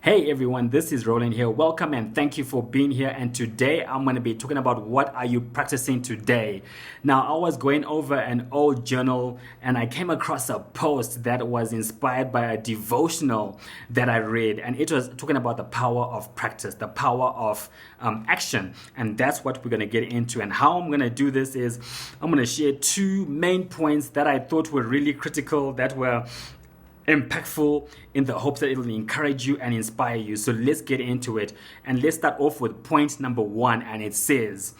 Hey everyone, this is Roland here. Welcome and thank you for being here. And today I'm going to be talking about what are you practicing today. Now, I was going over an old journal and I came across a post that was inspired by a devotional that I read, and it was talking about the power of practice, the power of action. And that's what we're going to get into. And how I'm going to do this is I'm going to share two main points that I thought were really critical, that were impactful, in the hopes that it will encourage you and inspire you. So let's get into it. And let's start off with point number one. And it says,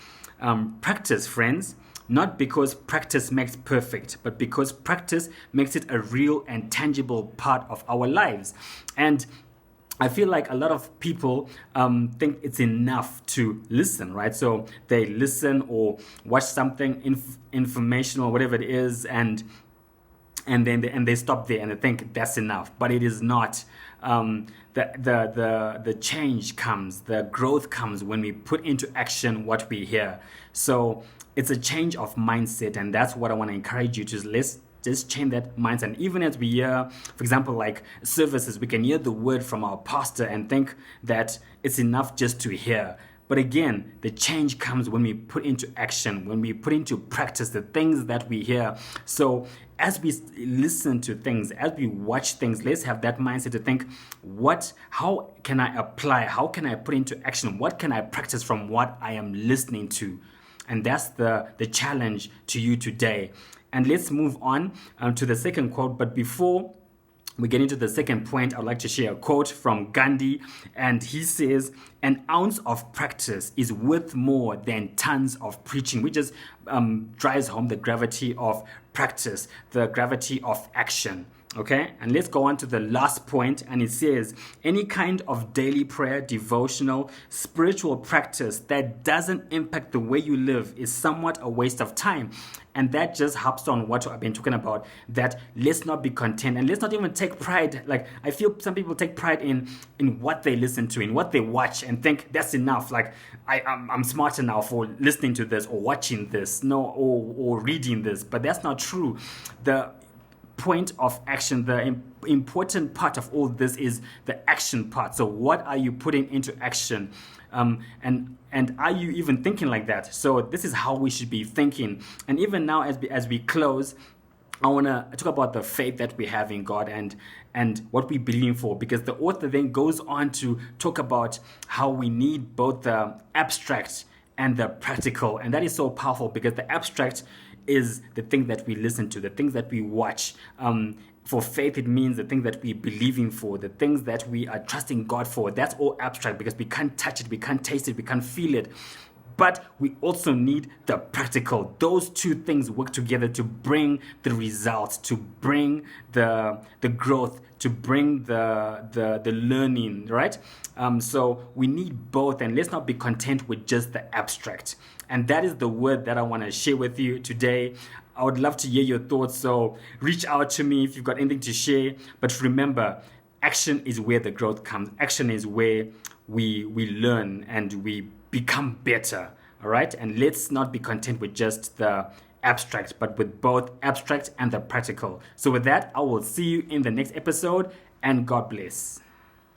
practice, friends, not because practice makes perfect, but because practice makes it a real and tangible part of our lives. And I feel like a lot of people think it's enough to listen, right? So they listen or watch something informational, whatever it is, and then they stop there and they think that's enough, but it is not. The change comes, the growth comes when we put into action what we hear. So it's a change of mindset, and that's what I want to encourage you to. Let's just change that mindset. Even as we hear, for example, like services, we can hear the word from our pastor and think that it's enough just to hear. But again, the change comes when we put into action, when we put into practice the things that we hear. So as we listen to things, as we watch things, let's have that mindset to think, how can I apply? How can I put into action? What can I practice from what I am listening to? And that's the challenge to you today. And let's move on to the second quote. But before we get into the second point, I'd like to share a quote from Gandhi, and he says, "An ounce of practice is worth more than tons of preaching," which just drives home the gravity of practice, the gravity of action. Okay, and let's go on to the last point, and it says, "Any kind of daily prayer, devotional, spiritual practice that doesn't impact the way you live is somewhat a waste of time." And that just harps on what I've been talking about, that let's not be content and let's not even take pride. Like, I feel some people take pride in what they listen to, in what they watch, and think that's enough. Like, I'm smarter now for listening to this or watching this, or reading this. But that's not true. The point of action, the important part of all this is the action part. So what are you putting into action? And are you even thinking like that? So this is how we should be thinking. And even now, as we close, I want to talk about the faith that we have in God and what we believe for, because the author then goes on to talk about how we need both the abstract and the practical. And that is so powerful, because the abstract is the thing that we listen to, the things that we watch. For faith, it means the things that we believe in for, the things that we are trusting God for. That's all abstract, because we can't touch it, we can't taste it, we can't feel it. But we also need the practical. Those two things work together to bring the results, to bring the growth, to bring the learning, right? So we need both, and let's not be content with just the abstract. And that is the word that I want to share with you today. I would love to hear your thoughts, so reach out to me if you've got anything to share. But remember, action is where the growth comes. Action is where we learn and we become better, all right? And let's not be content with just the abstract, but with both abstract and the practical. So with that, I will see you in the next episode, and God bless.